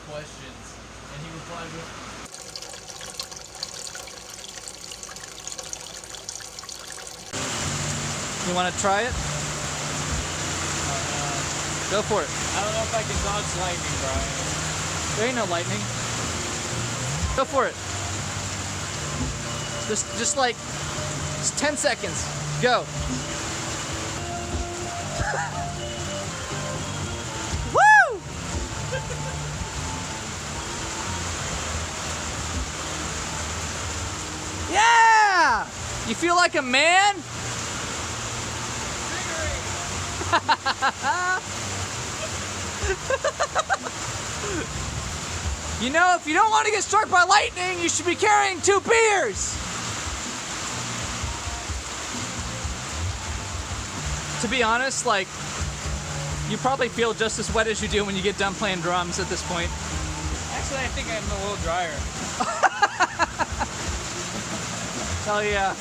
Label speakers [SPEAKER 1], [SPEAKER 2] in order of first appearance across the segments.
[SPEAKER 1] questions, and he replied with,
[SPEAKER 2] You want to try it? Go for it.
[SPEAKER 1] I don't know if I can dodge lightning, Brian.
[SPEAKER 2] There ain't no lightning. Go for it. Just like, just 10 seconds. Go. Woo! Yeah! You feel like a man? You know, if you don't want to get struck by lightning, you should be carrying 2 beers. To be honest, like, you probably feel just as wet as you do when you get done playing drums at this point.
[SPEAKER 1] Actually, I think I'm a little drier.
[SPEAKER 2] Hell yeah.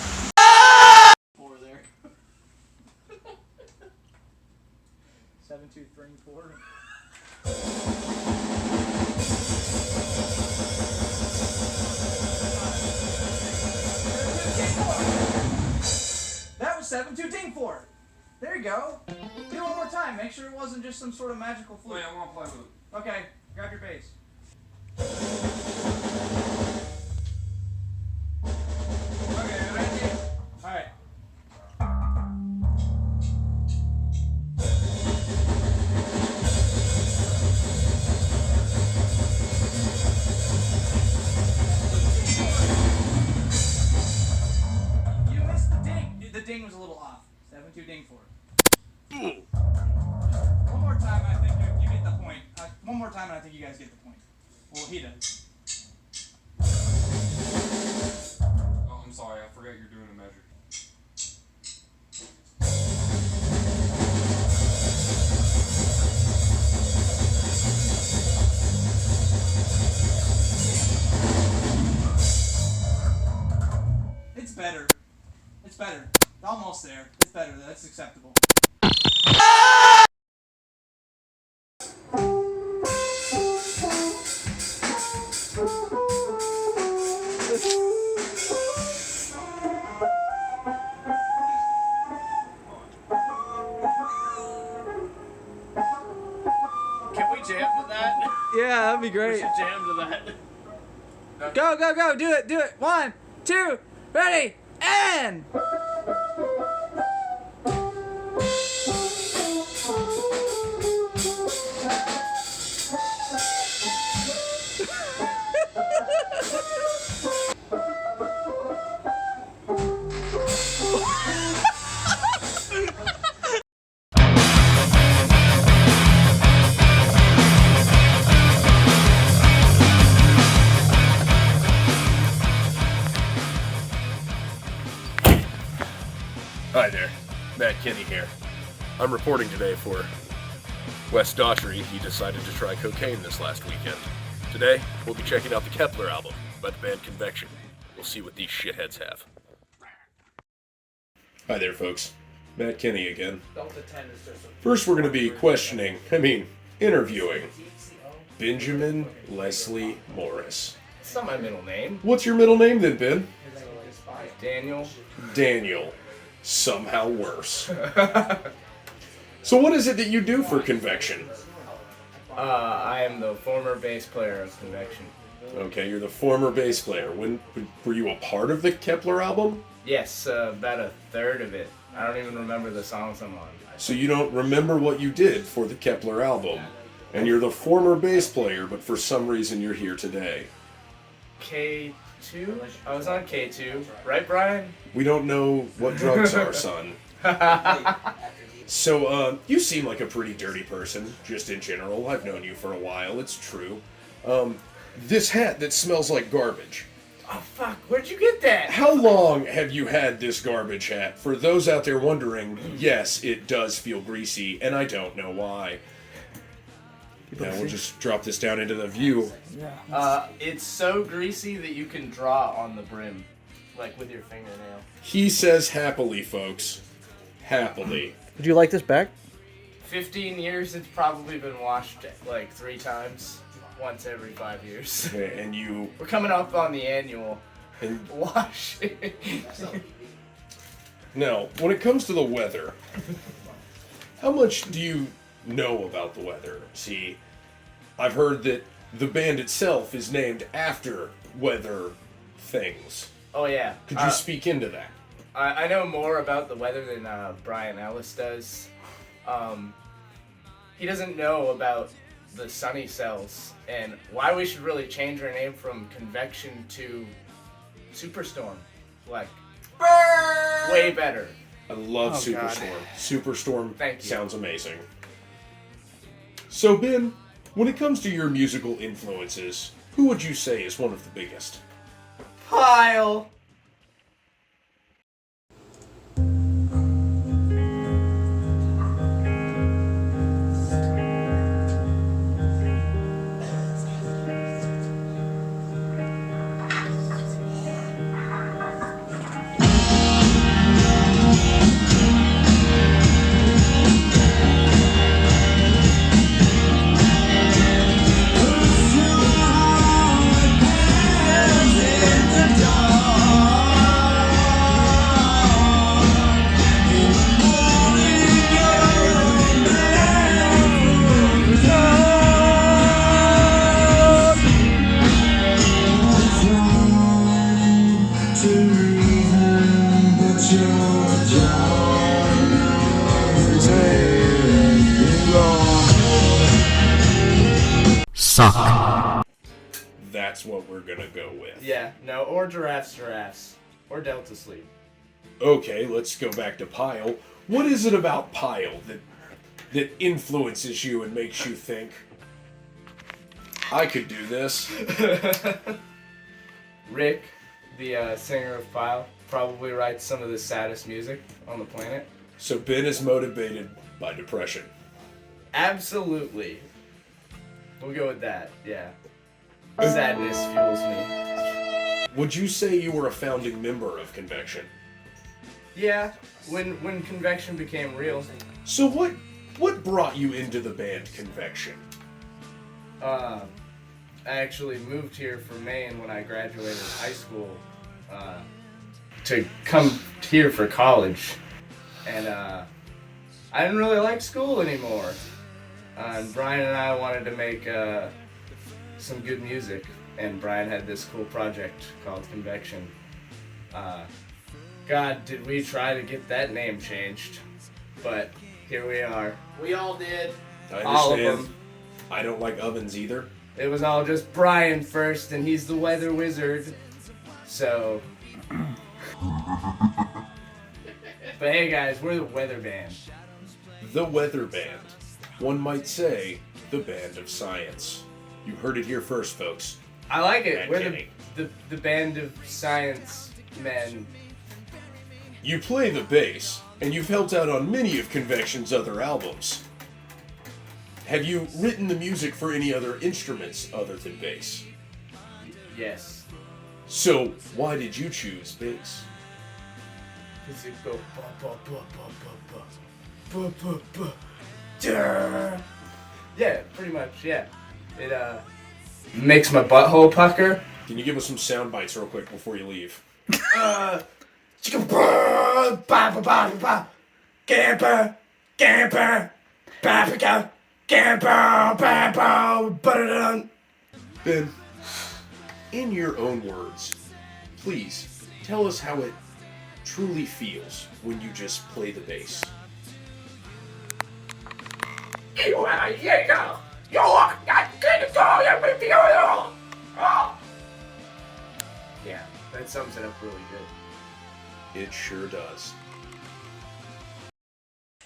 [SPEAKER 1] Four there. 7, 2, 3, 4.
[SPEAKER 2] That was 7, 2, ding 4. There you go. Do it one more time. Make sure it wasn't just some sort of magical fluke.
[SPEAKER 3] Wait, I want to play with it.
[SPEAKER 2] Okay, grab your bass.
[SPEAKER 1] Okay, ready?
[SPEAKER 2] Alright. You missed the ding. The ding was a little off. 7, 2, ding 4. One more time, I think you get the point. One more time, and I think you guys get the point. Well, he does.
[SPEAKER 3] Oh, I'm sorry. I forgot you're doing a measure.
[SPEAKER 2] It's better. It's better. Almost there. It's better. That's acceptable.
[SPEAKER 1] Can we jam to that?
[SPEAKER 2] Yeah, that'd be
[SPEAKER 1] We
[SPEAKER 2] great.
[SPEAKER 1] should jam to that.
[SPEAKER 2] Go, go, go. Do it, do it. 1, 2, ready, and...
[SPEAKER 4] Hi there, Matt Kinney here. I'm reporting today for Wes Daughtry. He decided to try cocaine this last weekend. Today, we'll be checking out the Kepler album by the band Convection. We'll see what these shitheads have. Hi there, folks. Matt Kinney again. First, we're going to be interviewing Benjamin Leslie Morris.
[SPEAKER 5] It's not my middle name.
[SPEAKER 4] What's your middle name then, Ben?
[SPEAKER 5] Daniel.
[SPEAKER 4] Daniel. Somehow worse. So what is it that you do for Convection?
[SPEAKER 5] I am the former bass player of Convection.
[SPEAKER 4] Okay, you're the former bass player. When were you a part of the Kepler album?
[SPEAKER 5] Yes, about a third of it. I don't even remember the songs I'm on.
[SPEAKER 4] So you don't remember what you did for the Kepler album. And you're the former bass player, but for some reason you're here today.
[SPEAKER 5] K2? I was on K2. Right, Brian?
[SPEAKER 4] We don't know what drugs are, son. So, you seem like a pretty dirty person, just in general. I've known you for a while, it's true. This hat that smells like garbage.
[SPEAKER 5] Oh, fuck. Where'd you get that?
[SPEAKER 4] How long have you had this garbage hat? For those out there wondering, yes, it does feel greasy, and I don't know why. Now we'll just drop this down into the view.
[SPEAKER 5] It's so greasy that you can draw on the brim, like with your fingernail.
[SPEAKER 4] He says happily, folks. Happily.
[SPEAKER 2] Would you like this back?
[SPEAKER 5] 15 years, it's probably been washed like 3 times. once every 5 years.
[SPEAKER 4] Okay, and you
[SPEAKER 5] We're coming up on the annual
[SPEAKER 4] and
[SPEAKER 5] wash.
[SPEAKER 4] now, when it comes to the weather, how much do you know about the weather? See, I've heard that the band itself is named after weather things.
[SPEAKER 5] Oh yeah.
[SPEAKER 4] Could you speak into that?
[SPEAKER 5] I know more about the weather than Brian Ellis does. He doesn't know about the sunny cells and why we should really change our name from Convection to Superstorm. Like, way better.
[SPEAKER 4] I love
[SPEAKER 5] Oh, God.
[SPEAKER 4] Superstorm. Superstorm
[SPEAKER 5] Thank you.
[SPEAKER 4] sounds amazing. So, Ben, when it comes to your musical influences, who would you say is one of the biggest?
[SPEAKER 5] Pile.
[SPEAKER 4] That's what we're gonna go with.
[SPEAKER 5] Yeah, no, or giraffes, or Delta Sleep.
[SPEAKER 4] Okay, let's go back to Pile. What is it about Pile that influences you and makes you think, I could do this?
[SPEAKER 5] Rick, the singer of Pile, probably writes some of the saddest music on the planet.
[SPEAKER 4] So Ben is motivated by depression.
[SPEAKER 5] Absolutely. We'll go with that, yeah. Sadness fuels me.
[SPEAKER 4] Would you say you were a founding member of Convection?
[SPEAKER 5] Yeah, when Convection became real,
[SPEAKER 4] So what brought you into the band Convection?
[SPEAKER 5] I actually moved here from Maine when I graduated high school to come here for college. And I didn't really like school anymore. And Brian and I wanted to make some good music, and Brian had this cool project called Convection. God, did we try to get that name changed, but here we are. We all did.
[SPEAKER 4] I
[SPEAKER 5] All of
[SPEAKER 4] understand.
[SPEAKER 5] them.
[SPEAKER 4] I don't like ovens either.
[SPEAKER 5] It was all just Brian first, and he's the weather wizard. So. But hey guys, we're the weather band.
[SPEAKER 4] The Weather Band. One might say, the band of science. You heard it here first, folks.
[SPEAKER 5] I like it.
[SPEAKER 4] Bad
[SPEAKER 5] We're
[SPEAKER 4] Kenny.
[SPEAKER 5] the band of science men.
[SPEAKER 4] You play the bass, and you've helped out on many of Convection's other albums. Have you written the music for any other instruments other than bass?
[SPEAKER 5] Yes.
[SPEAKER 4] So, why did you choose bass?
[SPEAKER 5] Cause it go ba ba ba ba ba ba ba ba ba. Yeah, pretty much. Yeah. It makes my butthole pucker.
[SPEAKER 4] Can you give us some sound bites real quick before you leave?
[SPEAKER 5] Camper, camper, paprika, camper,
[SPEAKER 4] Ben, in your own words, please tell us how it truly feels when you just play the bass.
[SPEAKER 5] Yeah, that sums it up really good.
[SPEAKER 4] It sure does.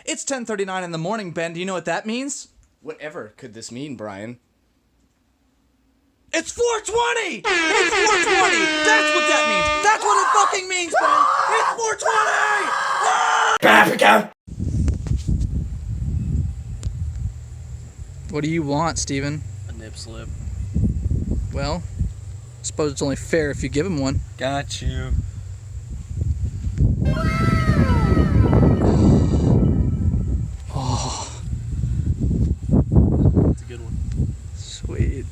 [SPEAKER 2] It's 10:39 in the morning, Ben. Do you know what that means?
[SPEAKER 5] Whatever could this mean, Brian?
[SPEAKER 2] It's 420! It's 420! That's what that means! That's what it fucking means, Ben! It's 420!
[SPEAKER 5] Paprika!
[SPEAKER 2] What do you want, Steven?
[SPEAKER 6] A nip slip.
[SPEAKER 2] Well, suppose it's only fair if you give him one.
[SPEAKER 6] Got you.
[SPEAKER 2] Oh,
[SPEAKER 6] It's a good one.
[SPEAKER 2] sweet.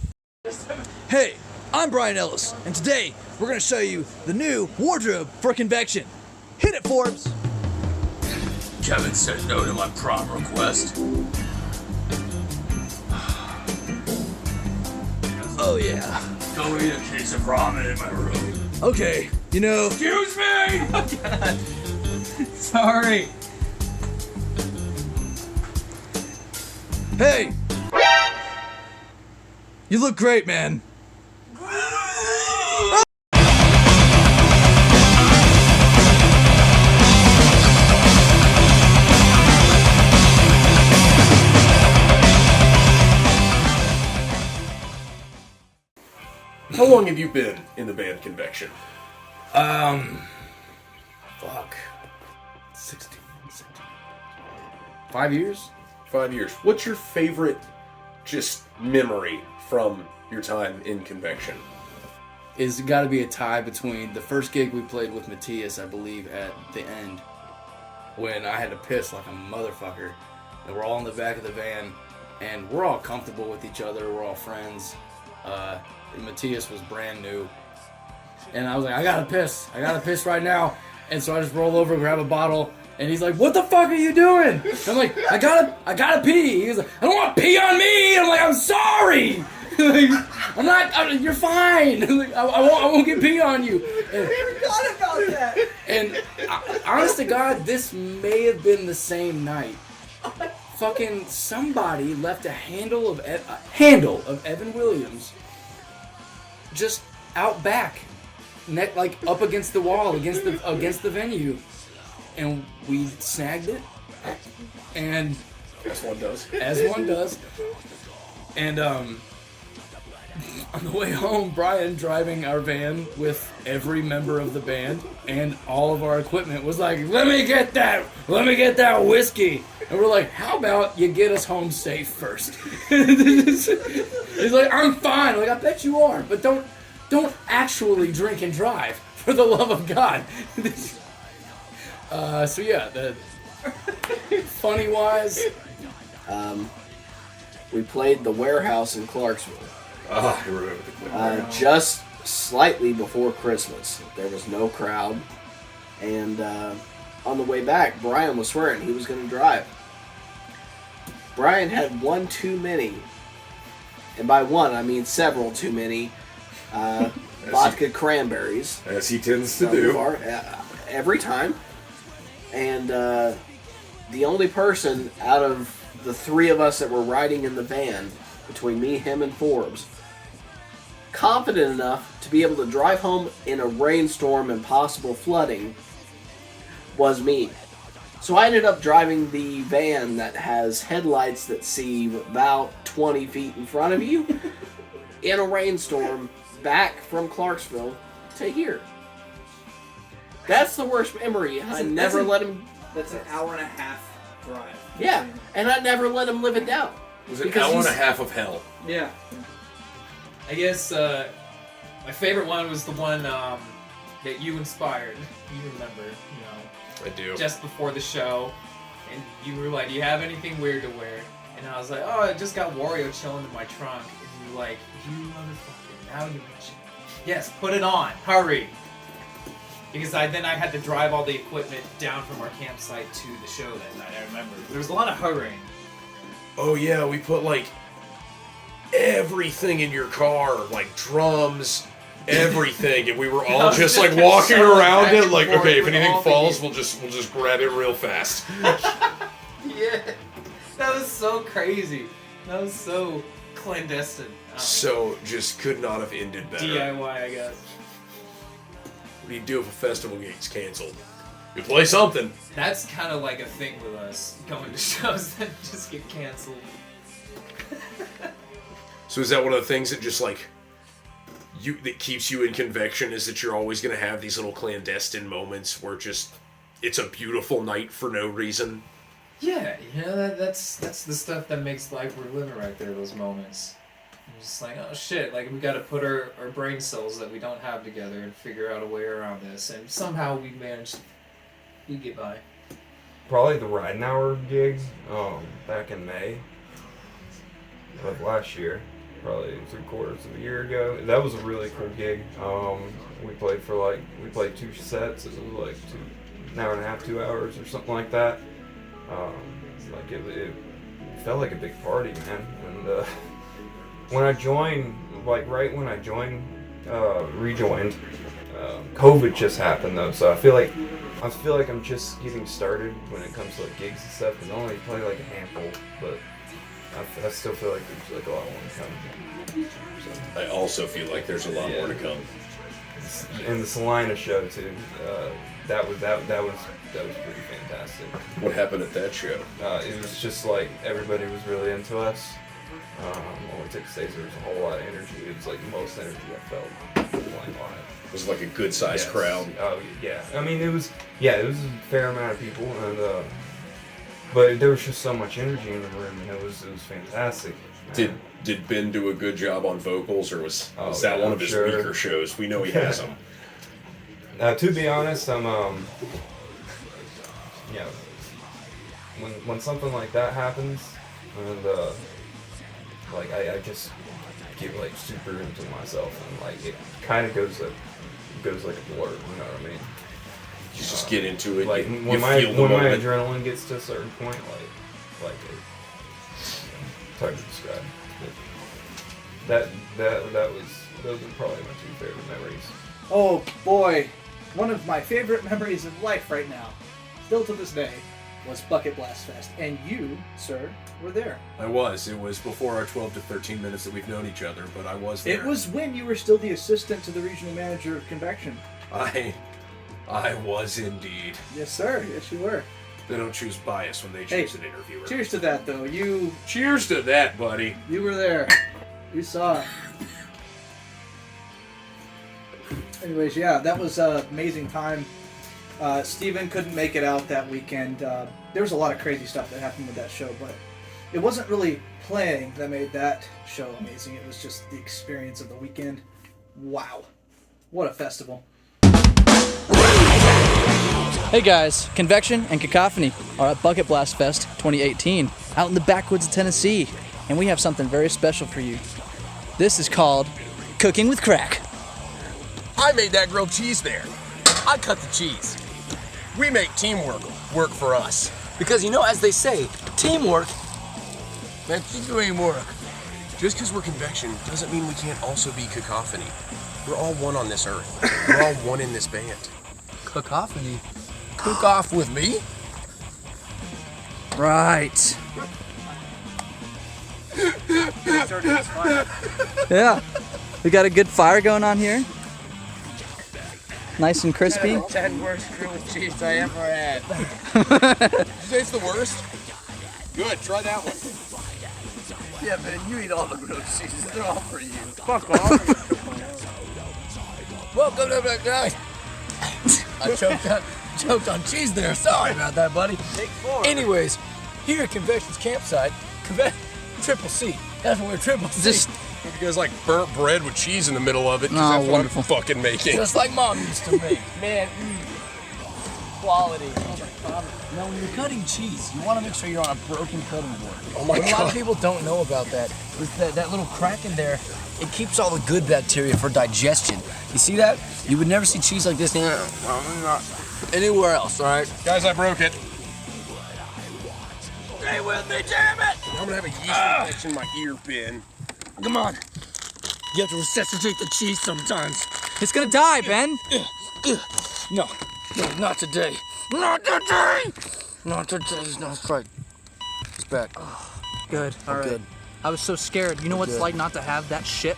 [SPEAKER 2] Hey, I'm Brian Ellis, and today we're going to show you the new wardrobe for Convection. Hit it, Forbes!
[SPEAKER 6] Kevin said no to my prom request.
[SPEAKER 2] Oh yeah.
[SPEAKER 6] Go eat a case of ramen in my room.
[SPEAKER 2] Okay, you know...
[SPEAKER 6] Excuse me!
[SPEAKER 1] Sorry.
[SPEAKER 2] Hey! You look great, man.
[SPEAKER 4] How long have you been in the band Convection?
[SPEAKER 5] Fuck. 16. 5 years?
[SPEAKER 4] 5 years. What's your favorite, just, memory from your time in Convection?
[SPEAKER 5] It's got to be a tie between the first gig we played with Matthias, I believe, at the end, when I had to piss like a motherfucker, and we're all in the back of the van, and we're all comfortable with each other, we're all friends. Matthias was brand new, and I was like, I gotta piss right now, and so I just roll over, grab a bottle, and he's like, what the fuck are you doing? And I'm like, I gotta pee. He's like, I don't want to pee on me. I'm like, I'm sorry. You're fine. Like, I won't get pee on you. And,
[SPEAKER 2] I forgot about that!
[SPEAKER 5] and honest to God, this may have been the same night. Fucking somebody left a handle of Evan Williams just out back, like up against the wall, against the venue, and we snagged it, and
[SPEAKER 4] As one does.
[SPEAKER 5] And on the way home, Brian, driving our van with every member of the band and all of our equipment, was like, let me get that whiskey. And we're like, how about you get us home safe first? He's like, I'm fine. Like, I bet you are, but don't actually drink and drive, for the love of God. So yeah, funny wise,
[SPEAKER 7] We played the Warehouse in Clarksville.
[SPEAKER 4] I remember the clip.
[SPEAKER 7] Just slightly before Christmas. There was no crowd. And on the way back, Brian was swearing he was going to drive. Brian had one too many. And by one, I mean several too many vodka cranberries.
[SPEAKER 4] As he tends to
[SPEAKER 7] So
[SPEAKER 4] do.
[SPEAKER 7] far, every time. And the only person out of the three of us that were riding in the van, between me, him, and Forbes, confident enough to be able to drive home in a rainstorm and possible flooding, was me. So I ended up driving the van that has headlights that see about 20 feet in front of you in a rainstorm back from Clarksville to here. That's the worst memory. I never let him...
[SPEAKER 1] That's an hour and a half drive.
[SPEAKER 7] Yeah, and I never let him live it down.
[SPEAKER 4] It was an hour and a half of hell.
[SPEAKER 8] Yeah. I guess my favorite one was the one that you inspired. You remember,
[SPEAKER 4] I do.
[SPEAKER 8] just before the show, and you were like, "Do you have anything weird to wear?" And I was like, "Oh, I just got Wario chilling in my trunk." And you were like, "You motherfucker! Now you mention it. Yes, put it on. Hurry!" Because then I had to drive all the equipment down from our campsite to the show that night. I remember there was a lot of hurrying.
[SPEAKER 4] Oh yeah, we put like everything in your car, like drums, everything, and we were all just like walking around
[SPEAKER 8] back
[SPEAKER 4] it,
[SPEAKER 8] and
[SPEAKER 4] like,
[SPEAKER 8] forth
[SPEAKER 4] okay, if
[SPEAKER 8] with
[SPEAKER 4] anything
[SPEAKER 8] all the-
[SPEAKER 4] falls, we'll just grab it real fast.
[SPEAKER 8] Yeah, that was so crazy. That was so clandestine.
[SPEAKER 4] So just could not have ended better.
[SPEAKER 8] DIY, I guess.
[SPEAKER 4] What do you do if a festival gets canceled? You play something.
[SPEAKER 8] That's kind of like a thing with us, going to shows that just get canceled.
[SPEAKER 4] So is that one of the things that just like that keeps you in Convection, is that you're always gonna have these little clandestine moments where just it's a beautiful night for no reason?
[SPEAKER 8] Yeah, that's the stuff that makes life worth living right there, those moments. I'm just like, oh shit, like we gotta put our brain cells that we don't have together and figure out a way around this, and somehow we get by.
[SPEAKER 3] Probably the Riding Hour gigs, back in May of last year. probably 3/4 of a year ago. That was a really cool gig. We played 2 sets. It was like 1 hour and a half, 2 hours or something like that. It felt like a big party, man. And when I joined, right when I rejoined, COVID just happened though, so I feel like I'm just getting started when it comes to gigs and stuff. Cause I only play a handful, but I still feel like there's a lot more to come. So.
[SPEAKER 4] I also feel like there's a lot more to come.
[SPEAKER 3] And the Salina show too. That was pretty fantastic.
[SPEAKER 4] What happened at that show?
[SPEAKER 3] It was just everybody was really into us. Only took stage, there was a whole lot of energy. It was the most energy I felt playing live.
[SPEAKER 4] It was a good sized crowd.
[SPEAKER 3] Oh yeah. I mean, it was a fair amount of people, and but there was just so much energy in the room, and it was fantastic.
[SPEAKER 4] Did Ben do a good job on vocals, or was that one of his weaker shows? We know he has them.
[SPEAKER 3] To be honest, I'm when something like that happens, and I just get super into myself, and it kind of goes like a blur. You know what I mean?
[SPEAKER 4] You just get into it.
[SPEAKER 3] When my adrenaline gets to a certain point, it's hard to describe. Those are probably my 2 favorite memories.
[SPEAKER 2] Oh boy, one of my favorite memories of life right now, still to this day, was Bucket Blast Fest, and you, sir, were there.
[SPEAKER 4] I was. It was before our 12 to 13 minutes that we've known each other, but I was there.
[SPEAKER 2] It was when you were still the assistant to the regional manager of Convection.
[SPEAKER 4] I was indeed.
[SPEAKER 2] Yes, sir. Yes, you were.
[SPEAKER 4] They don't choose bias when they choose an interviewer.
[SPEAKER 2] Cheers to that, though.
[SPEAKER 4] Cheers to that, buddy.
[SPEAKER 2] You were there. You saw it. Anyways, yeah, that was an amazing time. Steven couldn't make it out that weekend. There was a lot of crazy stuff that happened with that show, but it wasn't really playing that made that show amazing. It was just the experience of the weekend. Wow. What a festival.
[SPEAKER 9] Hey guys, Convection and Cacophony are at Bucket Blast Fest 2018 out in the backwoods of Tennessee, and we have something very special for you. This is called Cooking with Crack.
[SPEAKER 10] I made that grilled cheese there. I cut the cheese. We make teamwork work for us. Because as they say, teamwork makes the dream work.
[SPEAKER 6] Just because we're Convection doesn't mean we can't also be Cacophony. We're all one on this earth. We're all one in this band.
[SPEAKER 10] Cacophony? Cook off with me?
[SPEAKER 9] Right. Yeah. We got a good fire going on here. Nice and crispy.
[SPEAKER 10] 10 worst grilled cheese I ever had. Did you say it's the worst? Good, try that one.
[SPEAKER 6] Yeah, man, you eat all the grilled cheeses. They're all for you.
[SPEAKER 10] Fuck off. Welcome to the night. I choked on cheese there. Sorry about that, buddy. Anyways, here at Convection's campsite, Triple C. That's what we're Triple C.
[SPEAKER 9] Just
[SPEAKER 6] You guys like burnt bread with cheese in the middle of it, 'cause
[SPEAKER 9] Oh,
[SPEAKER 6] that's
[SPEAKER 9] wonderful.
[SPEAKER 6] what I'm fucking making.
[SPEAKER 10] Just like Mom used to make. Man, quality. Now, when you're cutting cheese, you want to make sure you're on a broken cutting board.
[SPEAKER 6] Oh my
[SPEAKER 10] What a lot of
[SPEAKER 6] God.
[SPEAKER 10] people don't know about that is that little crack in there, it keeps all the good bacteria for digestion. You see that? You would never see cheese like this anywhere else, all right?
[SPEAKER 6] Guys, I broke it.
[SPEAKER 10] Stay with me, damn it!
[SPEAKER 6] I'm gonna have a yeast infection in my ear, Ben.
[SPEAKER 10] Come on. You have to resuscitate the cheese sometimes.
[SPEAKER 9] it's gonna die, Ben.
[SPEAKER 10] No, not today. Not today! Not today. No, it's right. It's back.
[SPEAKER 9] Good. All right.
[SPEAKER 10] good.
[SPEAKER 9] I was so scared. You know what it's
[SPEAKER 10] Good.
[SPEAKER 9] like not to have that shit?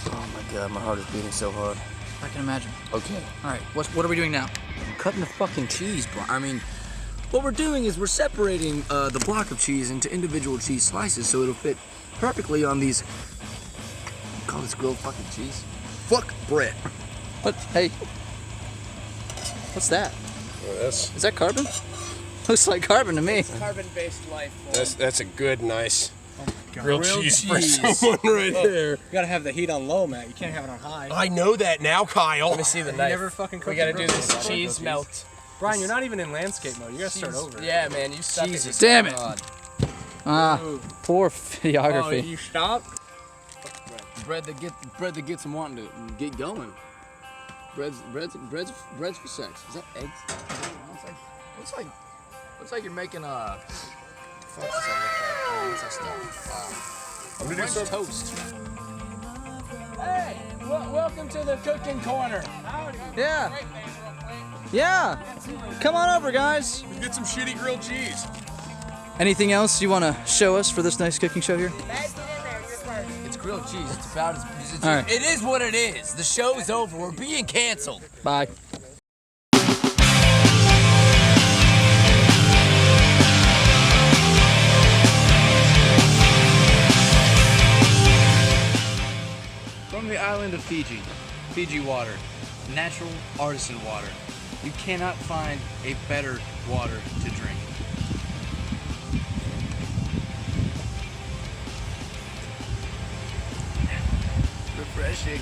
[SPEAKER 10] Oh my God, my heart is beating so hard.
[SPEAKER 9] I can imagine.
[SPEAKER 10] Okay.
[SPEAKER 9] All right. What are we doing now?
[SPEAKER 10] I'm cutting the fucking cheese, bro. I mean, what we're doing is we're separating the block of cheese into individual cheese slices so it'll fit perfectly on these. Call this grilled fucking cheese. Fuck bread.
[SPEAKER 9] What? Hey. What's that?
[SPEAKER 6] That's
[SPEAKER 9] Is that carbon? Looks like carbon to me.
[SPEAKER 8] Carbon-based life form.
[SPEAKER 6] that's a good, nice grilled
[SPEAKER 8] Grilled
[SPEAKER 6] cheese for
[SPEAKER 8] cheese.
[SPEAKER 6] someone right there.
[SPEAKER 8] You gotta have the heat on low, Matt. You can't have it on high.
[SPEAKER 6] I know that now, Kyle.
[SPEAKER 10] Let me see the
[SPEAKER 8] You
[SPEAKER 10] knife.
[SPEAKER 8] never fucking cooked
[SPEAKER 10] We gotta
[SPEAKER 8] a
[SPEAKER 10] do
[SPEAKER 8] grilled
[SPEAKER 10] this
[SPEAKER 8] cheese.
[SPEAKER 10] cheese melt.
[SPEAKER 8] Brian, you're not even in landscape mode. You gotta start over.
[SPEAKER 10] Yeah, man, you suck.
[SPEAKER 8] Jesus.
[SPEAKER 9] Damn it.
[SPEAKER 10] God.
[SPEAKER 9] Ah,
[SPEAKER 8] Ooh.
[SPEAKER 9] poor
[SPEAKER 8] Oh,
[SPEAKER 9] videography.
[SPEAKER 8] you stop?
[SPEAKER 10] bread that gets them wanting to get going. Bread's for sex. Is that eggs? Looks like you're making a. What the fuck does that look like? What's that stuff?
[SPEAKER 4] I'm gonna do
[SPEAKER 10] French
[SPEAKER 4] some.
[SPEAKER 10] toast. Hey, welcome to the cooking corner.
[SPEAKER 9] Yeah. Yeah. Come on over, guys.
[SPEAKER 4] Let's get some shitty grilled cheese.
[SPEAKER 9] Anything else you want to show us for this nice cooking show here?
[SPEAKER 10] It's grilled cheese. It's about as.
[SPEAKER 9] All right.
[SPEAKER 10] It is what it is. The show is over. We're being canceled.
[SPEAKER 9] Bye.
[SPEAKER 11] From the island of Fiji, Fiji water, natural artisan water. You cannot find a better water to drink.
[SPEAKER 10] Refreshing.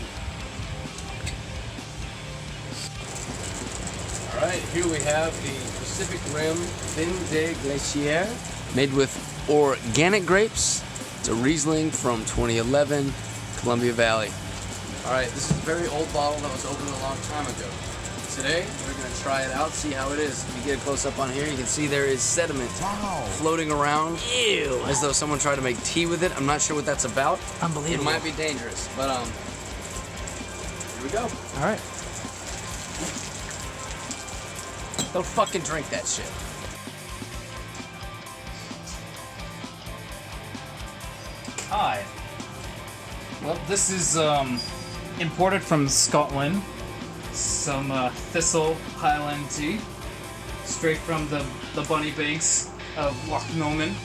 [SPEAKER 5] All right, here we have the Pacific Rim Vin de Glacier,
[SPEAKER 10] Made with organic grapes. It's a Riesling from 2011, Columbia Valley. All right, this is a very old bottle that was opened a long time ago. Today, we're gonna try it out, see how it is. If you get a close up on here, you can see there is sediment floating around. Ew. As though someone tried to make tea with it. I'm not sure what that's about.
[SPEAKER 9] Unbelievable.
[SPEAKER 10] It might be dangerous, but here we go.
[SPEAKER 9] All right.
[SPEAKER 10] Don't fucking drink that shit.
[SPEAKER 8] Hi. Well, this is imported from Scotland. Some Thistle Highland tea, straight from the bunny banks of Loch Lomond,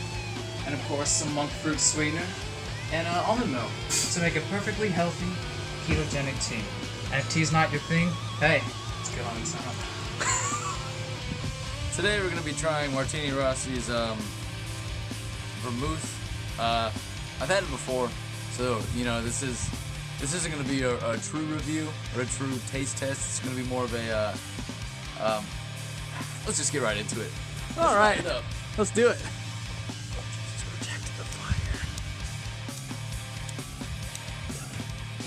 [SPEAKER 8] and of course some monk fruit sweetener and almond milk to make a perfectly healthy ketogenic tea. And if tea's not your thing, hey, let's get on inside.
[SPEAKER 10] Today we're gonna be trying Martini Rossi's vermouth. I've had it before, so you know this isn't gonna be a true review or a true taste test. It's gonna be more of a let's just get right into it.
[SPEAKER 9] All right. Let's do it.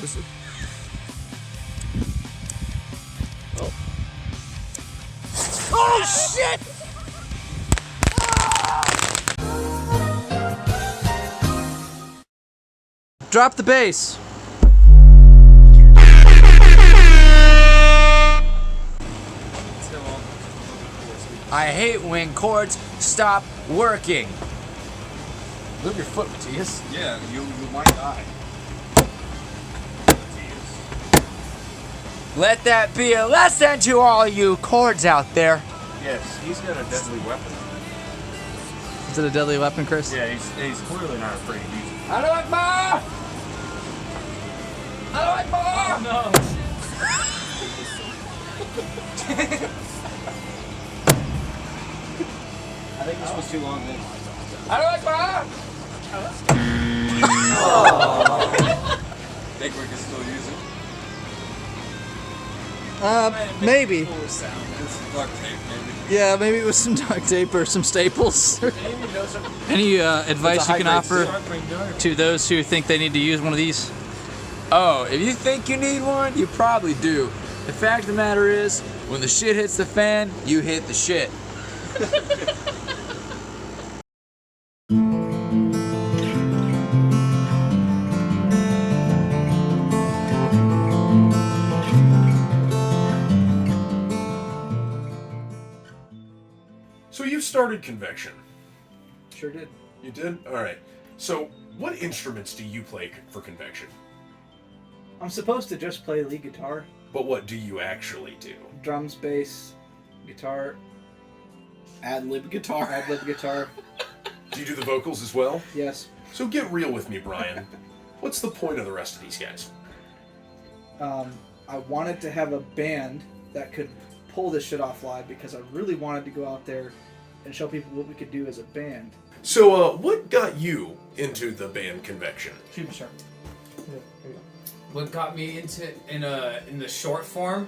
[SPEAKER 10] Listen. Oh shit!
[SPEAKER 9] Drop the bass.
[SPEAKER 10] I hate when chords stop working. Move your foot, Matthias.
[SPEAKER 4] Yeah, you might die.
[SPEAKER 10] Let that be a lesson to all you chords out there.
[SPEAKER 3] Yes, he's got a deadly weapon.
[SPEAKER 9] Is it a deadly weapon, Chris?
[SPEAKER 3] Yeah, he's clearly not afraid to use it.
[SPEAKER 10] I don't like more! I don't like more!
[SPEAKER 8] No.
[SPEAKER 3] I think this was too long then.
[SPEAKER 10] I don't like more!
[SPEAKER 4] Think we can still use it?
[SPEAKER 9] Maybe.
[SPEAKER 4] It's duct tape, maybe.
[SPEAKER 9] Yeah, maybe it was some duct tape or some staples. Any advice you can offer to those who think they need to use one of these?
[SPEAKER 10] Oh, if you think you need one, you probably do. The fact of the matter is, when the shit hits the fan, you hit the shit.
[SPEAKER 4] So you started Convection.
[SPEAKER 2] Sure did.
[SPEAKER 4] You did? Alright. So, what instruments do you play for Convection?
[SPEAKER 2] I'm supposed to just play lead guitar,
[SPEAKER 4] But what do you actually do?
[SPEAKER 2] drums, bass, guitar,
[SPEAKER 7] Ad-lib guitar.
[SPEAKER 2] ad-lib guitar.
[SPEAKER 4] Do you do the vocals as well?
[SPEAKER 2] Yes.
[SPEAKER 4] So get real with me, Brian. What's the point of the rest of these guys?
[SPEAKER 2] I wanted to have a band that could pull this shit off live because I really wanted to go out there and show people what we could do as a band.
[SPEAKER 4] So, what got you into the band Convection?
[SPEAKER 2] Shoot me sharp.
[SPEAKER 8] What got me into in the short form?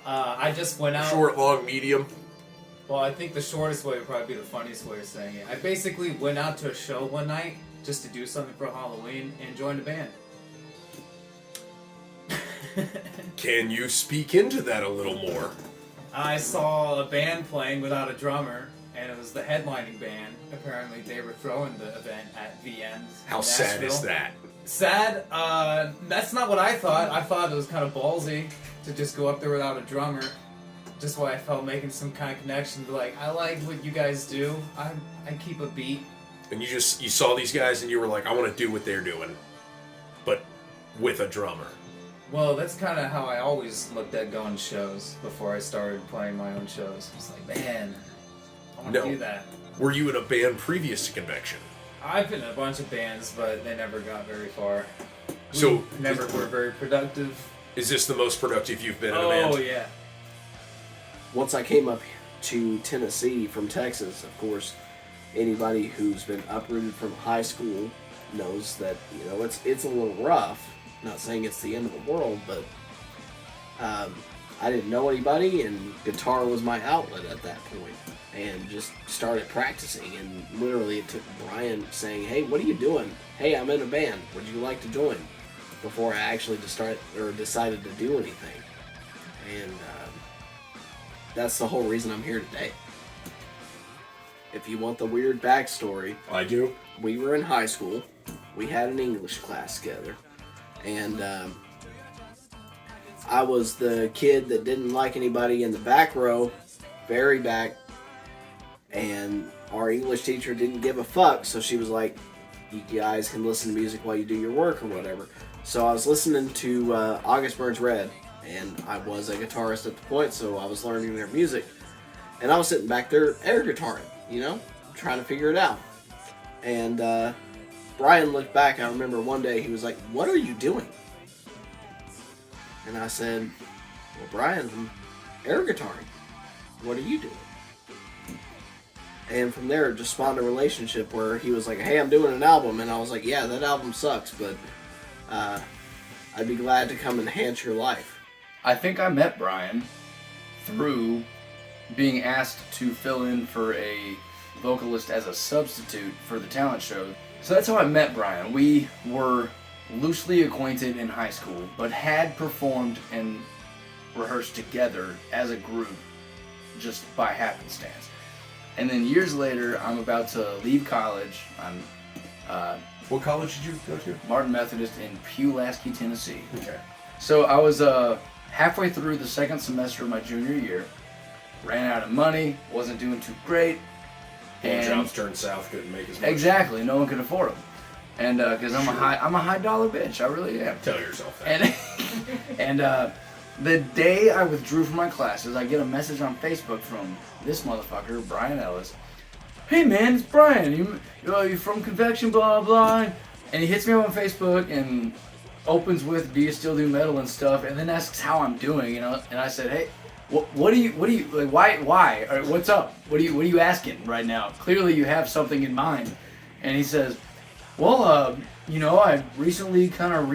[SPEAKER 8] I just went out.
[SPEAKER 4] Short, long, medium?
[SPEAKER 8] Well, I think the shortest way would probably be the funniest way of saying it. I basically went out to a show one night just to do something for Halloween and joined a band.
[SPEAKER 4] Can you speak into that a little more?
[SPEAKER 8] I saw a band playing without a drummer, and it was the headlining band. Apparently, they were throwing the event at the end.
[SPEAKER 4] How sad is that?
[SPEAKER 8] Sad? That's not what I thought. I thought it was kind of ballsy to just go up there without a drummer. Just why I felt making some kind of connection. Like, I like what you guys do. I keep a beat.
[SPEAKER 4] And you saw these guys and you were like, I want to do what they're doing, but with a drummer.
[SPEAKER 8] Well, that's kind of how I always looked at going to shows before I started playing my own shows. It's like, man, I want to do that.
[SPEAKER 4] Were you in a band previous to Convection?
[SPEAKER 8] I've been in a bunch of bands, but they never got very far.
[SPEAKER 4] So
[SPEAKER 8] never were very productive.
[SPEAKER 4] Is this the most productive you've been in a band?
[SPEAKER 8] Oh, yeah.
[SPEAKER 7] Once I came up to Tennessee from Texas, of course, anybody who's been uprooted from high school knows that, you know, it's a little rough. Not saying it's the end of the world, but I didn't know anybody, and guitar was my outlet at that point, and just started practicing. And literally, it took Brian saying, "Hey, what are you doing? Hey, I'm in a band. Would you like to join?" Before I actually decided to do anything, and that's the whole reason I'm here today. If you want the weird backstory,
[SPEAKER 4] I do.
[SPEAKER 7] We were in high school. We had an English class together. And I was the kid that didn't like anybody in the back row, very back. And our English teacher didn't give a fuck, so she was like, you guys can listen to music while you do your work or whatever. So I was listening to August Burns Red, and I was a guitarist at the point, so I was learning their music. And I was sitting back there air guitaring, you know, trying to figure it out. And Brian looked back. I remember one day he was like, "What are you doing?" And I said, "Well, Brian, I'm air guitaring. What are you doing?" And from there, it just spawned a relationship where he was like, "Hey, I'm doing an album." And I was like, "Yeah, that album sucks, but I'd be glad to come enhance your life."
[SPEAKER 10] I think I met Brian through being asked to fill in for a vocalist as a substitute for the talent show. So that's how I met Brian. We were loosely acquainted in high school, but had performed and rehearsed together as a group just by happenstance. And then years later, I'm about to leave college.
[SPEAKER 4] What college did you go to?
[SPEAKER 10] Martin Methodist in Pulaski, Tennessee.
[SPEAKER 4] Okay.
[SPEAKER 10] So I was halfway through the second semester of my junior year. Ran out of money, wasn't doing too great.
[SPEAKER 4] And jobs turned south, couldn't make as much.
[SPEAKER 10] Exactly, no one could afford them. And because I'm a high dollar bitch, I really am.
[SPEAKER 4] Tell yourself that.
[SPEAKER 10] And the day I withdrew from my classes, I get a message on Facebook from this motherfucker, Brian Ellis. "Hey man, it's Brian. You from Convection, blah blah." And he hits me up on Facebook and opens with, "Do you still do metal and stuff?" And then asks how I'm doing, you know. And I said, "Hey, what do you like? Why? Or what's up? What are you asking right now? Clearly you have something in mind." And he says, "Well, you know, I recently kind of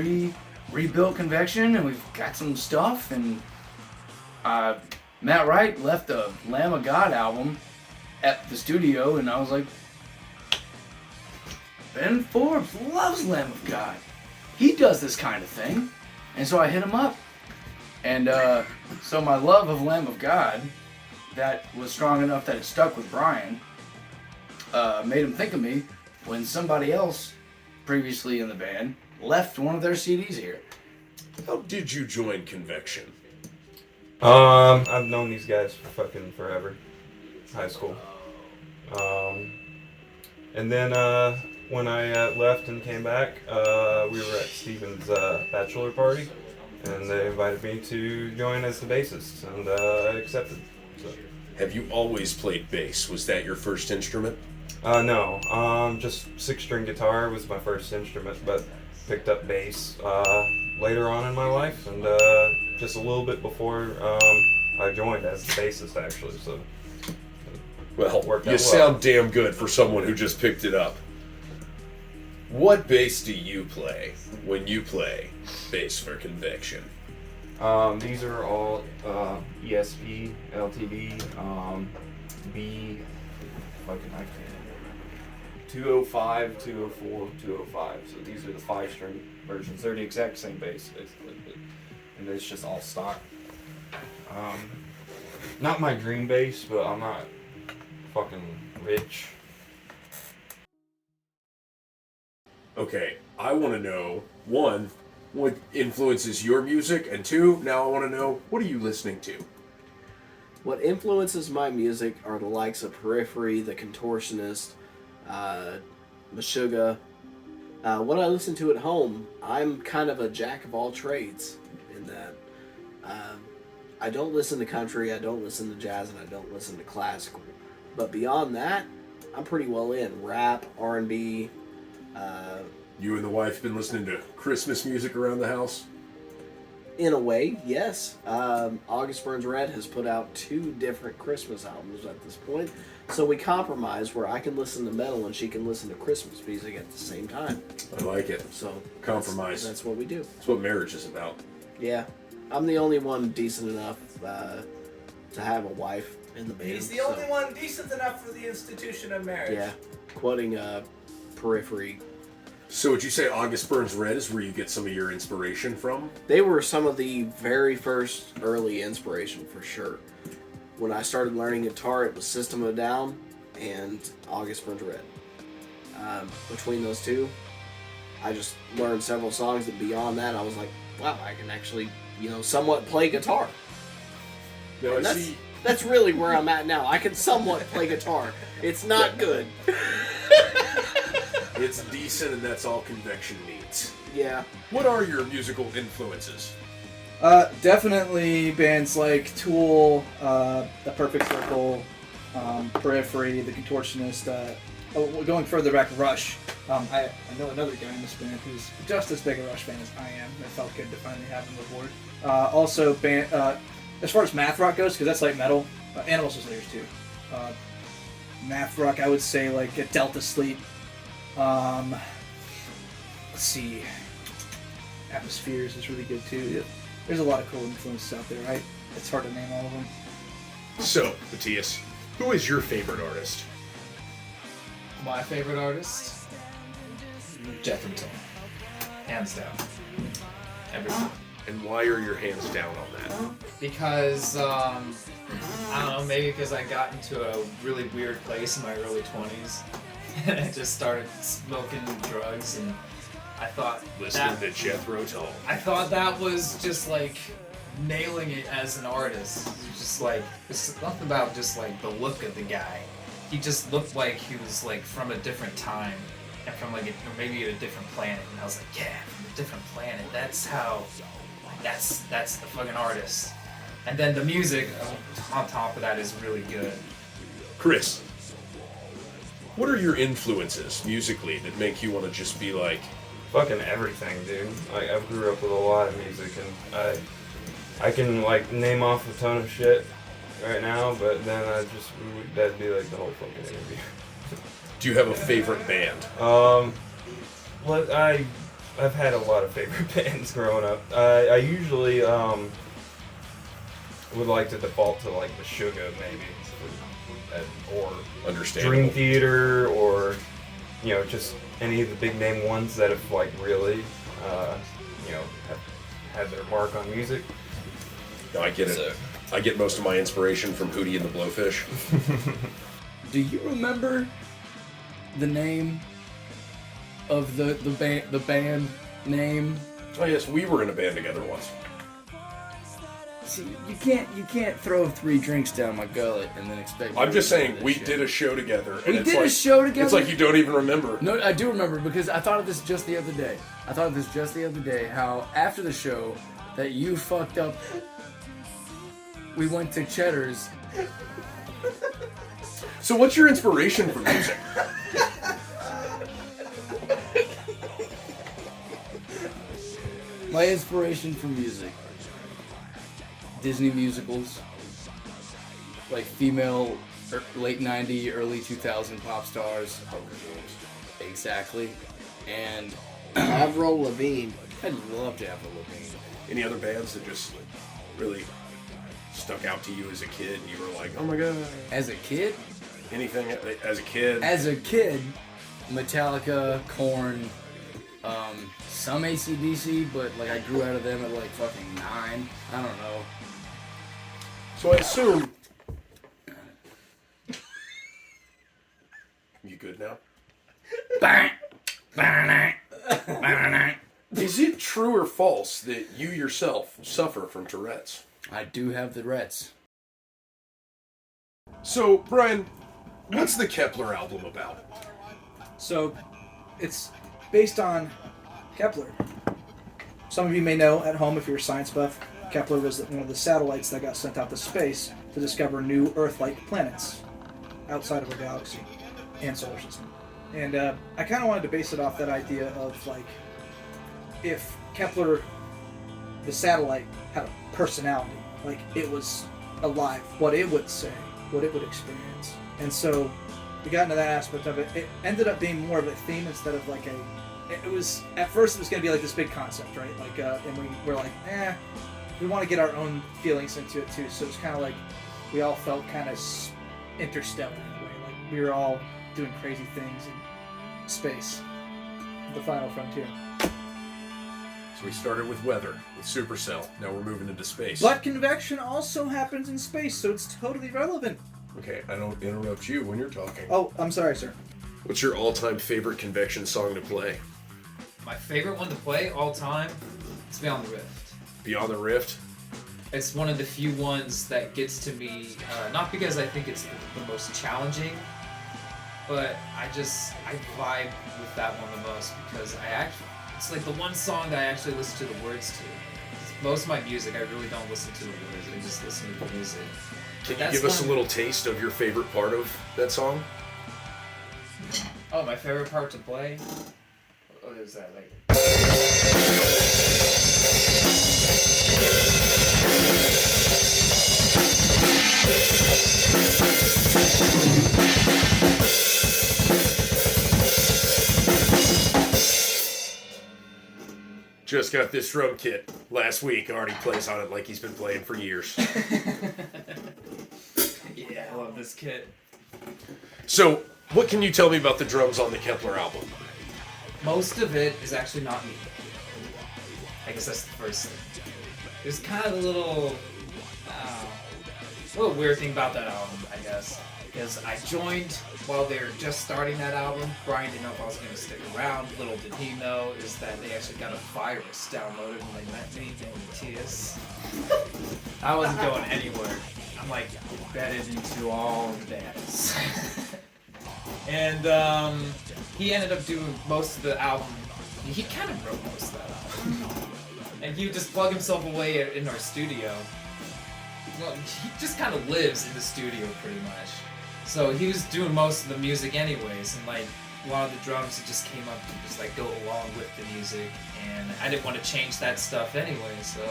[SPEAKER 10] rebuilt Convection, and we've got some stuff, and Matt Wright left a Lamb of God album at the studio," and I was like, "Ben Forbes loves Lamb of God. He does this kind of thing." And so I hit him up. And so my love of Lamb of God, that was strong enough that it stuck with Brian, made him think of me when somebody else previously in the band left one of their CDs here.
[SPEAKER 4] How did you join Convection?
[SPEAKER 3] I've known these guys for fucking forever. High school. And then when I left and came back, we were at Steven's bachelor party. And they invited me to join as the bassist, and I accepted. So.
[SPEAKER 4] Have you always played bass? Was that your first instrument?
[SPEAKER 3] No, just 6-string guitar was my first instrument, but picked up bass later on in my life, and just a little bit before I joined as the bassist, actually. So,
[SPEAKER 4] well, you sound damn good for someone who just picked it up. What bass do you play when you play bass for Convection?
[SPEAKER 3] These are all ESP, LTD, B, fucking I can't. 205, 204, 205. So these are the 5-string versions. They're the exact same bass, basically. and it's just all stock. Not my dream bass, but I'm not fucking rich.
[SPEAKER 4] Okay, I want to know, one, what influences your music, and two, now I want to know, what are you listening to?
[SPEAKER 7] What influences my music are the likes of Periphery, The Contortionist, Meshuggah. What I listen to at home, I'm kind of a jack of all trades in that. I don't listen to country, I don't listen to jazz, and I don't listen to classical. But beyond that, I'm pretty well in. Rap, R&B.
[SPEAKER 4] You and the wife been listening to Christmas music around the house?
[SPEAKER 7] In a way, yes. August Burns Red has put out 2 different Christmas albums at this point. So we compromise where I can listen to metal and she can listen to Christmas music at the same time.
[SPEAKER 4] I like it.
[SPEAKER 7] So
[SPEAKER 4] compromise.
[SPEAKER 7] That's what we do.
[SPEAKER 4] That's what marriage is about.
[SPEAKER 7] Yeah. I'm the only one decent enough to have a wife in the band.
[SPEAKER 2] He's the only one decent enough for the institution of marriage.
[SPEAKER 7] Yeah. Quoting Periphery.
[SPEAKER 4] So would you say August Burns Red is where you get some of your inspiration from?
[SPEAKER 7] They were some of the very first early inspiration for sure. When I started learning guitar, it was System of a Down and August Burns Red. Between those two, I just learned several songs, and beyond that, I was like, wow, I can actually, somewhat play guitar.
[SPEAKER 4] No,
[SPEAKER 7] And that's really where I'm at now. I can somewhat play guitar. It's not good.
[SPEAKER 4] It's decent, and that's all Convection needs.
[SPEAKER 7] Yeah.
[SPEAKER 4] What are your musical influences?
[SPEAKER 2] Definitely bands like Tool, The Perfect Circle, Periphery, The Contortionist. Going further back, Rush. I know another guy in this band who's just as big a Rush fan as I am. It felt good to finally have him aboard. Also, as far as math rock goes, because that's like metal, Animal Slayer too. Math rock, I would say like Delta Sleep. Let's see. Atmospheres is really good too. There's a lot of cool influences out there, right? It's hard to name all of them.
[SPEAKER 4] So, Matthias, who is your favorite artist?
[SPEAKER 8] My favorite artist? Jethro Tull. Hands down. Everything.
[SPEAKER 4] And why are your hands down on that?
[SPEAKER 8] Because, I don't know, maybe because I got into a really weird place in my early 20s. And I just started smoking drugs, and I thought
[SPEAKER 4] Listening to Jethro Tull.
[SPEAKER 8] I thought that was just like nailing it as an artist. It's just like, it's nothing about just like the look of the guy. He just looked like he was like from a different time and from like or maybe a different planet. And I was like, yeah, from a different planet. That's the fucking artist. And then the music on top of that is really good.
[SPEAKER 4] Chris, what are your influences musically that make you want to just be like...
[SPEAKER 3] Fucking everything, dude. I grew up with a lot of music, and I can like name off a ton of shit right now, but then that'd be like the whole fucking interview.
[SPEAKER 4] Do you have a favorite band?
[SPEAKER 3] I've had a lot of favorite bands growing up. I usually would like to default to like Meshuggah maybe, or Dream Theater, or just any of the big name ones that have like really have had their mark on music.
[SPEAKER 4] No, I get it. I get most of my inspiration from Hootie and the Blowfish.
[SPEAKER 10] Do you remember the name of the band name?
[SPEAKER 4] Oh yes, we were in a band together once.
[SPEAKER 10] See, you can't throw 3 drinks down my gullet and then expect.
[SPEAKER 4] I'm just saying we did a show together.
[SPEAKER 10] We did a show together.
[SPEAKER 4] It's like you don't even remember.
[SPEAKER 10] No, I do remember because I thought of this just the other day. How after the show that you fucked up. We went to Cheddar's.
[SPEAKER 4] So what's your inspiration for music?
[SPEAKER 10] My inspiration for music. Disney musicals. Like female late 90s, early 2000 pop stars. Exactly. And
[SPEAKER 7] Avril Lavigne.
[SPEAKER 10] I'd love to have Avril Lavigne.
[SPEAKER 4] Any other bands that just really stuck out to you as a kid and you were like, oh my god?
[SPEAKER 10] As a kid?
[SPEAKER 4] Anything as a kid?
[SPEAKER 10] As a kid, Metallica, Korn,
[SPEAKER 5] Some AC/DC, but like I grew out of them at like fucking 9. I don't know.
[SPEAKER 6] So I assume. You good now? Is it true or false that you yourself suffer from Tourette's?
[SPEAKER 5] I do have the Reds.
[SPEAKER 6] So, Brian, what's the Kepler album about?
[SPEAKER 2] So, it's based on Kepler. Some of you may know at home, if you're a science buff, Kepler was one of the satellites that got sent out to space to discover new Earth-like planets outside of our galaxy and solar system. And I kind of wanted to base it off that idea of, like, if Kepler, the satellite, had a personality, like it was alive, what it would say, what it would experience. And so we got into that aspect of it. It ended up being more of a theme instead of like it was, at first it was going to be like this big concept, right? Like, and we were like, we want to get our own feelings into it too. So it's kind of like we all felt kind of interstellar in a way. Like we were all doing crazy things in space. The final frontier.
[SPEAKER 6] So we started with weather, with Supercell. Now we're moving into space.
[SPEAKER 2] But convection also happens in space, so it's totally relevant.
[SPEAKER 6] Okay, I don't interrupt you when you're talking.
[SPEAKER 2] Oh, I'm sorry, sir.
[SPEAKER 6] What's your all-time favorite Convection song to play?
[SPEAKER 8] My favorite one to play all time is Beyond the Rift.
[SPEAKER 6] Beyond the Rift?
[SPEAKER 8] It's one of the few ones that gets to me, not because I think it's the most challenging, but I vibe with that one the most because it's like the one song that I actually listen to the words to. Most of my music, I really don't listen to the words, I just listen to the music.
[SPEAKER 6] Can you give us a little taste of your favorite part of that song?
[SPEAKER 8] Oh, my favorite part to play? What is that, like?
[SPEAKER 6] Just got this drum kit last week. Already plays on it like he's been playing for years.
[SPEAKER 8] Yeah, I love this kit.
[SPEAKER 6] So, what can you tell me about the drums on the Kepler album?
[SPEAKER 8] Most of it is actually not me. I guess that's the first thing. There's kind of a little weird thing about that album, I guess. Because I joined while they were just starting that album. Brian didn't know if I was going to stick around. Little did he know is that they actually got a virus downloaded when they met me in Matthias. I wasn't going anywhere. I'm like embedded into all the bands. And he ended up doing most of the album. He kind of wrote most of that album. And he would just plug himself away in our studio. Well, he just kind of lives in the studio pretty much. So he was doing most of the music anyways, and like a lot of the drums, it just came up to just like go along with the music, and I didn't want to change that stuff anyway, so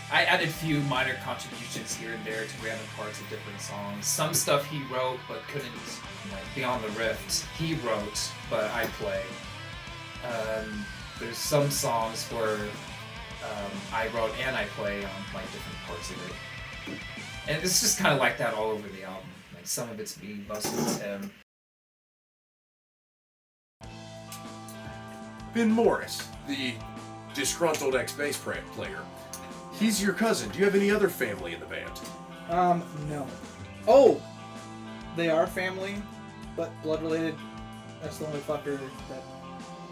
[SPEAKER 8] I added a few minor contributions here and there to random parts of different songs. Some stuff he wrote but couldn't, like Beyond the Rift, he wrote but I play. There's some songs where I wrote and I play on like different parts of it. And it's just kind of like that all over the album. Like some of it's me, most of it's him.
[SPEAKER 6] Ben Morris, the disgruntled ex-bass player. He's your cousin. Do you have any other family in the band?
[SPEAKER 2] No. Oh! They are family, but blood related. That's the only fucker that...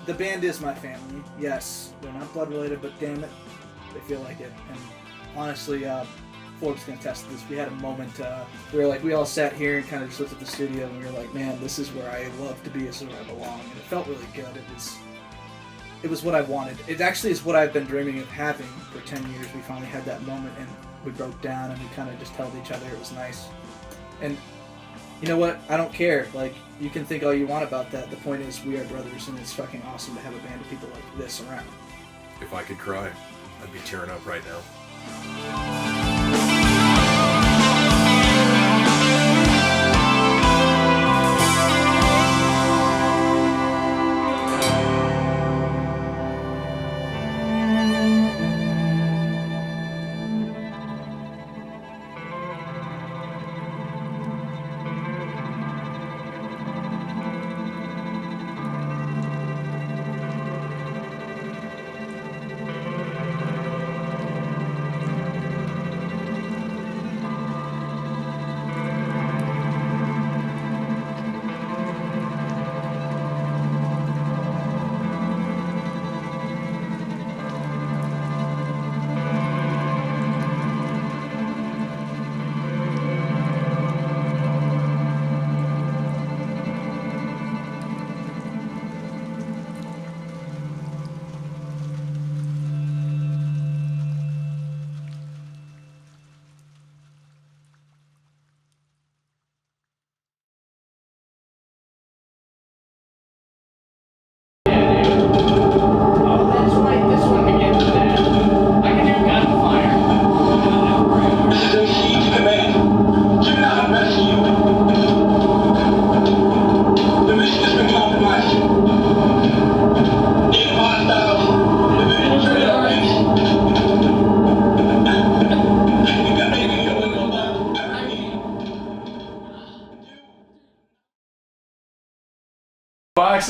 [SPEAKER 2] The band is my family. Yes, they're not blood related, but damn it, they feel like it. And honestly, Forbes can attest to this. We had a moment where we all sat here and kind of just looked at the studio and we were like, man, this is where I love to be, this is where I belong. And it felt really good. It was what I wanted. It actually is what I've been dreaming of having for 10 years. We finally had that moment and we broke down and we kind of just told each other it was nice. And you know what? I don't care. Like, you can think all you want about that. The point is we are brothers and it's fucking awesome to have a band of people like this around.
[SPEAKER 6] If I could cry, I'd be tearing up right now.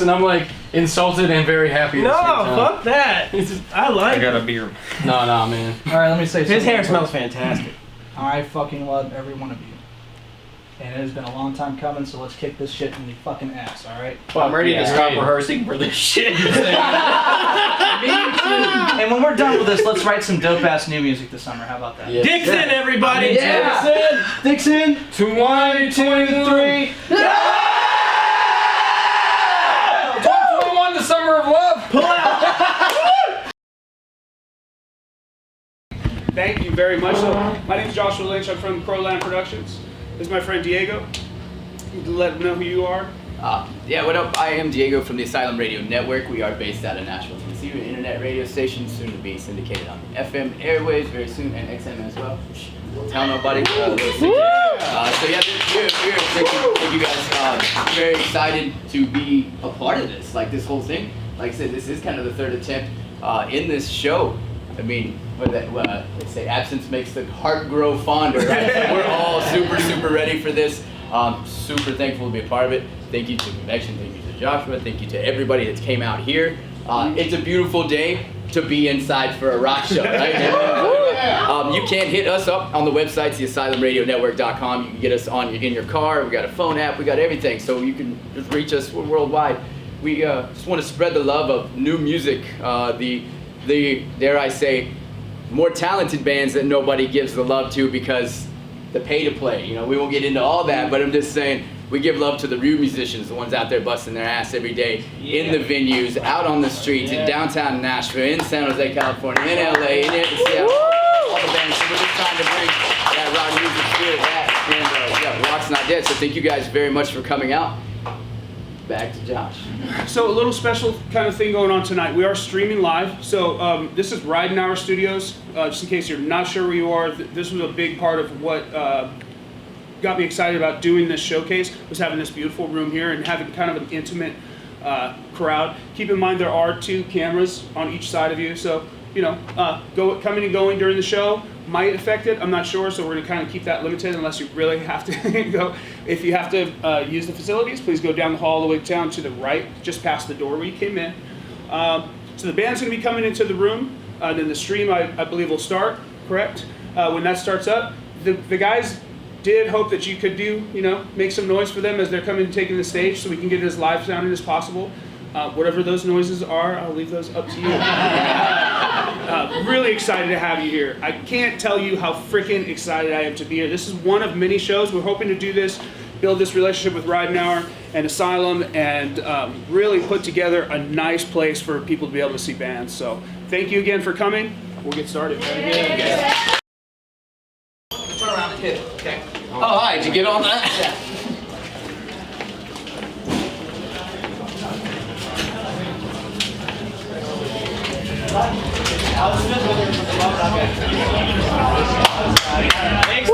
[SPEAKER 12] sucks, and I'm like insulted and very happy.
[SPEAKER 13] No, fuck that. I like
[SPEAKER 3] I got
[SPEAKER 13] it.
[SPEAKER 3] a beer.
[SPEAKER 12] No, man.
[SPEAKER 2] All right, let me say something.
[SPEAKER 13] His hair smells fantastic.
[SPEAKER 2] I fucking love every one of you. And it has been a long time coming, so let's kick this shit in the fucking ass, alright?
[SPEAKER 13] I'm ready to stop
[SPEAKER 12] rehearsing for this shit.
[SPEAKER 2] And when we're done with this, let's write some dope-ass new music this summer. How about that?
[SPEAKER 12] Yes.
[SPEAKER 13] Dixon, everybody!
[SPEAKER 2] Yeah. Dixon!
[SPEAKER 12] 2, 1, 2, 3. 121, the summer of love.
[SPEAKER 13] Pull out!
[SPEAKER 14] Thank you very much. So, my name is Joshua Lynch. I'm from Crowland Productions. This is my friend Diego. Let him know who you are.
[SPEAKER 15] Yeah, what up? I am Diego from the Asylum Radio Network. We are based out of Nashville, Tennessee. We're an internet radio station, soon to be syndicated on the FM airwaves very soon, and XM as well. Don't tell nobody. So yeah, thank you guys. Very excited to be a part of this. Like this whole thing. Like I said, this is kind of the third attempt in this show. I mean, they say absence makes the heart grow fonder, right? So we're all super ready for this. Super thankful to be a part of it. Thank you to Convection, thank you to Joshua, thank you to everybody that came out here. It's a beautiful day to be inside for a rock show, right? You can hit us up on the website, theasylumradionetwork.com. You can get us in your car. We got a phone app. We got everything, so you can just reach us. We're worldwide. We just want to spread the love of new music. The dare I say, more talented bands that nobody gives the love to because the pay to play. You know, we won't get into all that, but I'm just saying we give love to the real musicians, the ones out there busting their ass every day in the venues, out on the streets, in downtown Nashville, in San Jose, California, in LA, in Seattle, all the bands. So we're just trying to bring that rock music spirit back, and rock's not dead. So thank you guys very much for coming out. Back to Josh.
[SPEAKER 14] So a little special kind of thing going on tonight. We are streaming live. So this is Riding Hour Studios. Just in case you're not sure where you are, this was a big part of what got me excited about doing this showcase, was having this beautiful room here and having kind of an intimate crowd. Keep in mind there are 2 cameras on each side of you, so you know, coming and going during the show might affect it. I'm not sure, so we're going to kind of keep that limited unless you really have to go. If you have to use the facilities, please go down the hall all the way down to the right, just past the door where you came in. So the band's going to be coming into the room, then the stream I believe will start, correct? When that starts up, the guys did hope that you could make some noise for them as they're coming and taking the stage so we can get it as live sounding as possible. Whatever those noises are, I'll leave those up to you. Really excited to have you here. I can't tell you how freaking excited I am to be here. This is one of many shows. We're hoping to do this, build this relationship with Riding Hour and Asylum, and really put together a nice place for people to be able to see bands. So thank you again for coming. We'll get started.
[SPEAKER 15] Turn around and hit it, okay? Oh, hi, did you get all that? Yeah.
[SPEAKER 13] Thanks.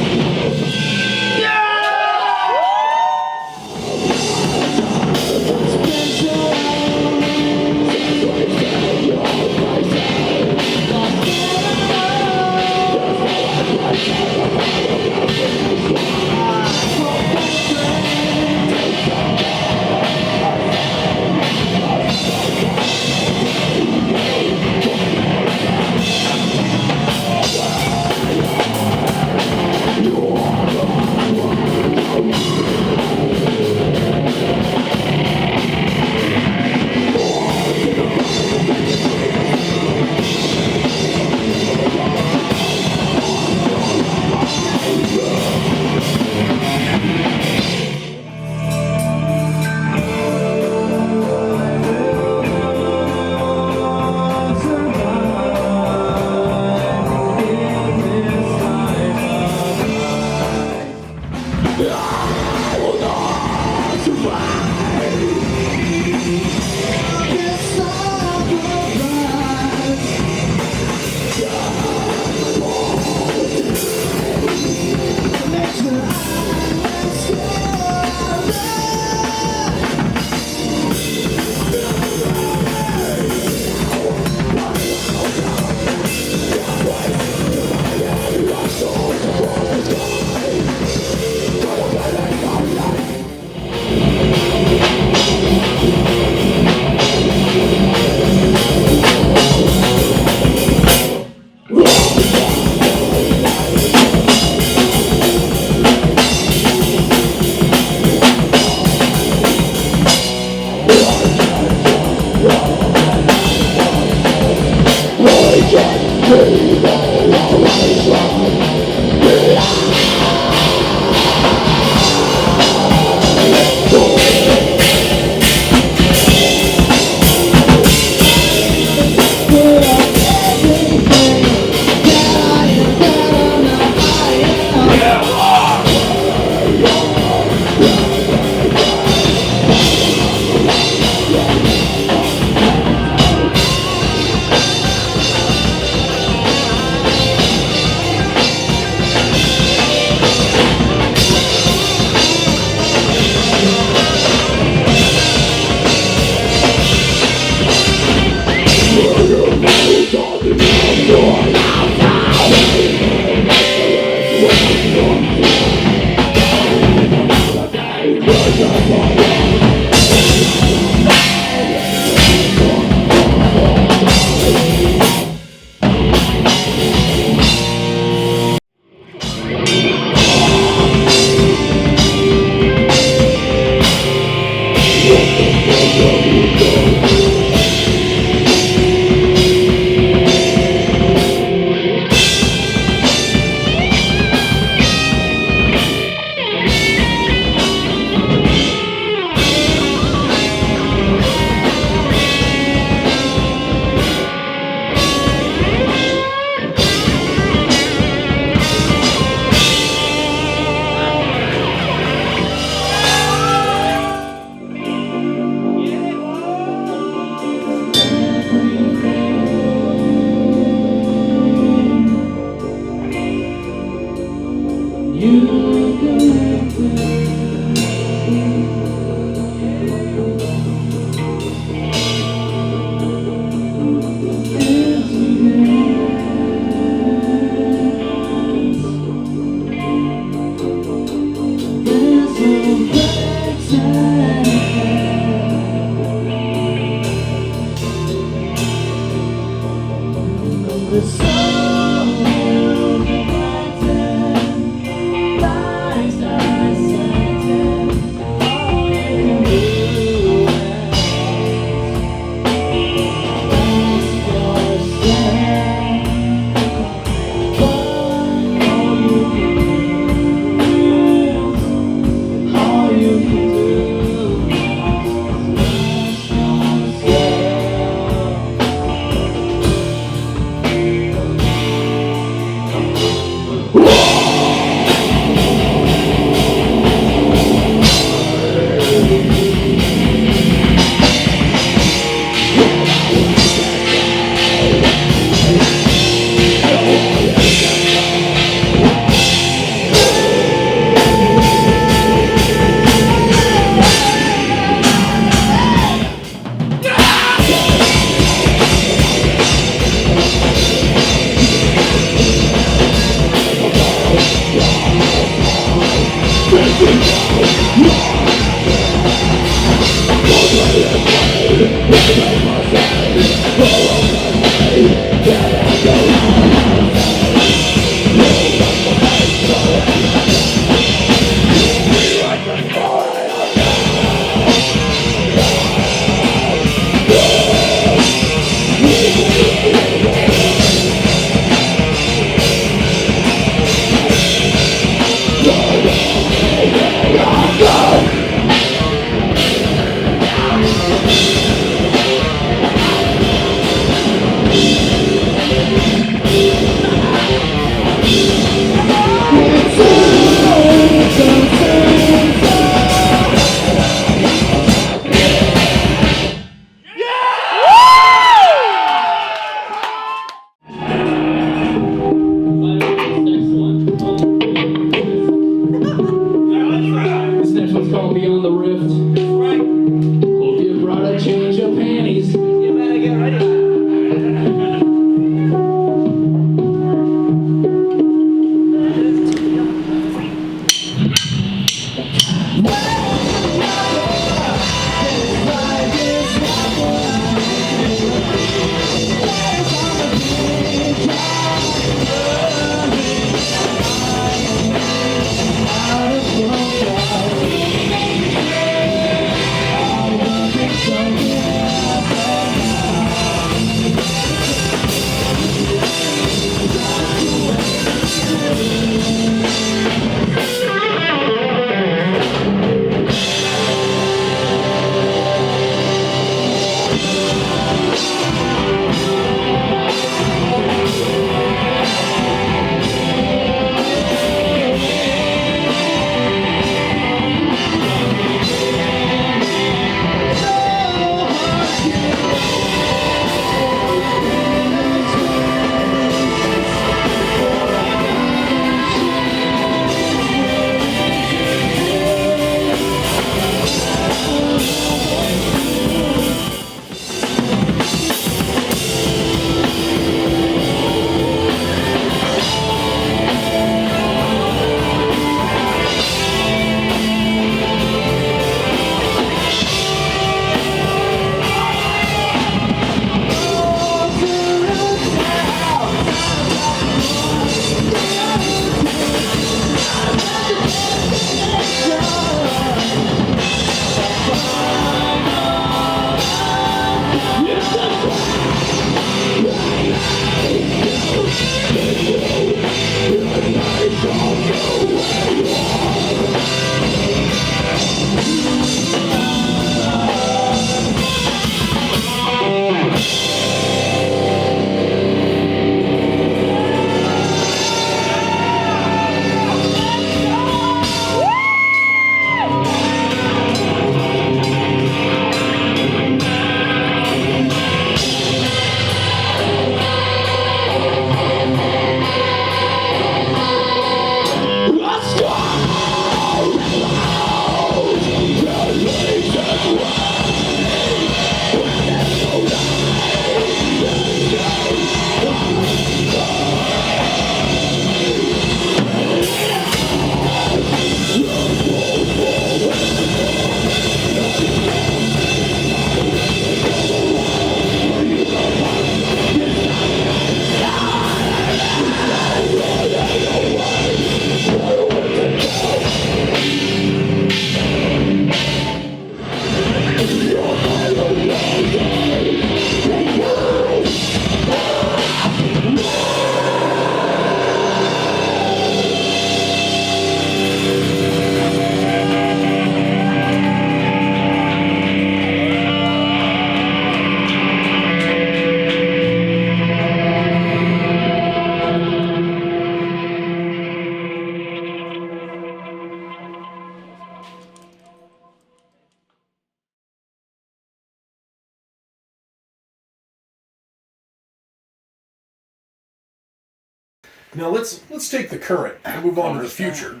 [SPEAKER 4] Now let's take the current and move on to the future.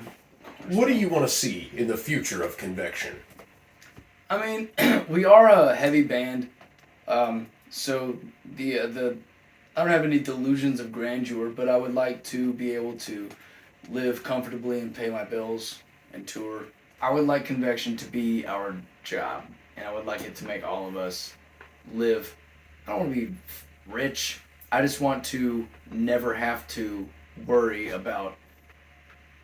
[SPEAKER 4] What do you want to see in the future of Convection?
[SPEAKER 10] I mean, we are a heavy band, so the I don't have any delusions of grandeur, but I would like to be able to live comfortably and pay my bills and tour. I would like Convection to be our job, and I would like it to make all of us live. I don't want to be rich. I just want to never have to worry about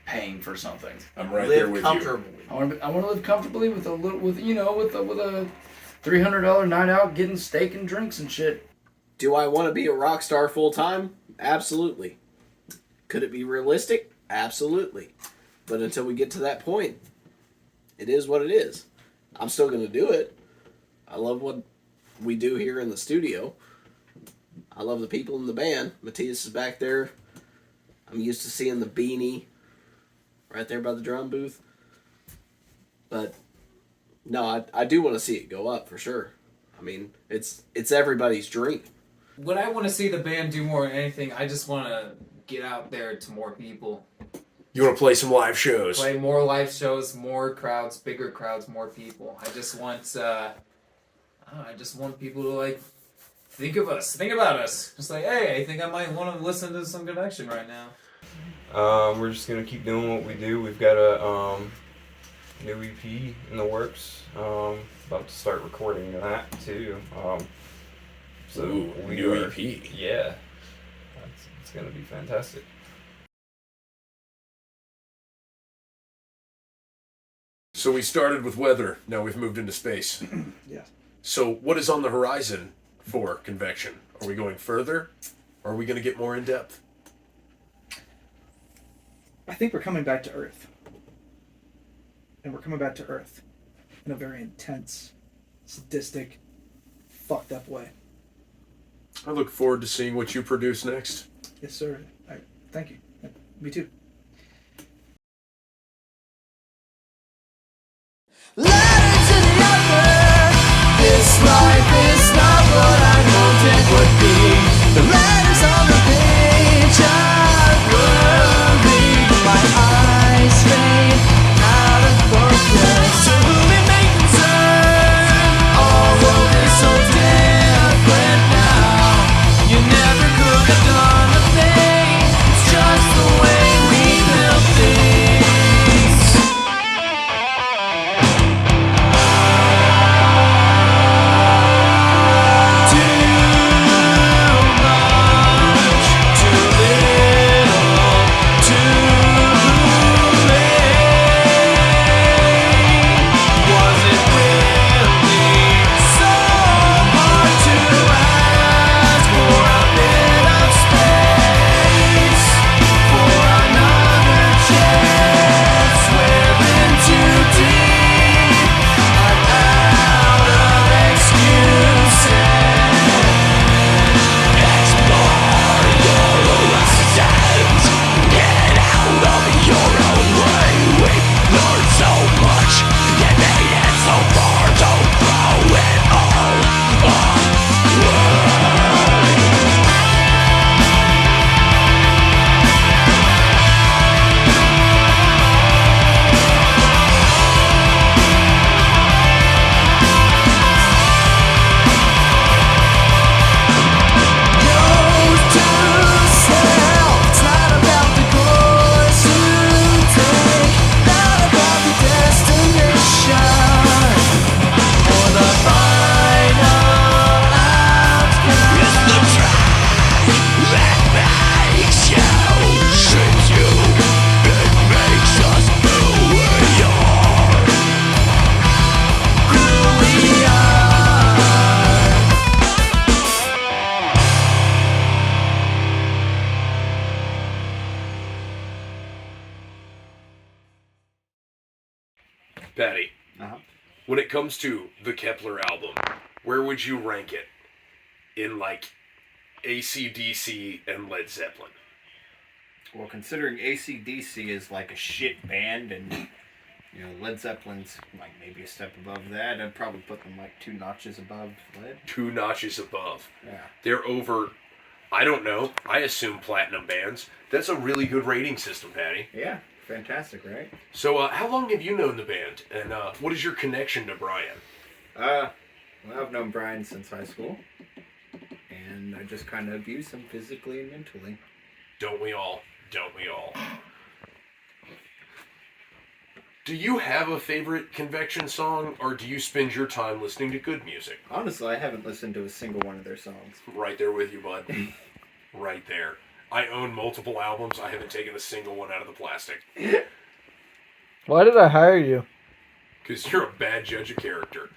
[SPEAKER 10] paying for something.
[SPEAKER 4] I'm right there with you.
[SPEAKER 10] I want to live comfortably with a $300 night out, getting steak and drinks and shit.
[SPEAKER 7] Do I want to be a rock star full time? Absolutely. Could it be realistic? Absolutely. But until we get to that point, it is what it is. I'm still going to do it. I love what we do here in the studio. I love the people in the band. Matthias is back there. I'm used to seeing the beanie right there by the drum booth. But no, I do want to see it go up for sure. I mean, it's everybody's dream.
[SPEAKER 8] What I want to see the band do more than anything, I just want to get out there to more people.
[SPEAKER 4] You want to play some live shows?
[SPEAKER 8] Play more live shows, more crowds, bigger crowds, more people. I just want people to like think of us, think about us. Just like, hey, I think I might want to listen to some Convection right now.
[SPEAKER 3] We're just gonna keep doing what we do. We've got a new EP in the works. About to start recording that too. So
[SPEAKER 4] Ooh,
[SPEAKER 3] we
[SPEAKER 4] new
[SPEAKER 3] are,
[SPEAKER 4] EP.
[SPEAKER 3] Yeah, it's gonna be fantastic.
[SPEAKER 4] So we started with weather. Now we've moved into space.
[SPEAKER 2] Yeah.
[SPEAKER 4] So what is on the horizon for Convection? Are we going further? Or are we going to get more in depth?
[SPEAKER 2] I think we're coming back to Earth. And we're coming back to Earth in a very intense, sadistic, fucked up way.
[SPEAKER 4] I look forward to seeing what you produce next.
[SPEAKER 2] Yes, sir. Thank you. Me too.
[SPEAKER 16] This life is not what I hoped it would be. The letters on the page are blurry. My eyes fade out of focus. To whom it may concern, all world is so different now. You never could have done a thing. It's just the way we build things.
[SPEAKER 4] Patty, when it comes to the Kepler album, where would you rank it in like AC/DC and Led Zeppelin?
[SPEAKER 1] Well, considering AC/DC is like a shit band and Led Zeppelin's like maybe a step above that, I'd probably put them like 2 notches above Led.
[SPEAKER 4] 2 notches above.
[SPEAKER 1] Yeah.
[SPEAKER 4] They're over I don't know. I assume platinum bands. That's a really good rating system, Patty.
[SPEAKER 1] Yeah, fantastic, right?
[SPEAKER 4] So, how long have you known the band, and what is your connection to Brian?
[SPEAKER 1] Well, I've known Brian since high school, and I just kind of abuse him physically and mentally.
[SPEAKER 4] Don't we all? Don't we all? Do you have a favorite Convection song, or do you spend your time listening to good music?
[SPEAKER 1] Honestly, I haven't listened to a single one of their songs.
[SPEAKER 4] Right there with you, bud. Right there. I own multiple albums. I haven't taken a single one out of the plastic.
[SPEAKER 2] Why did I hire you?
[SPEAKER 4] Because you're a bad judge of character.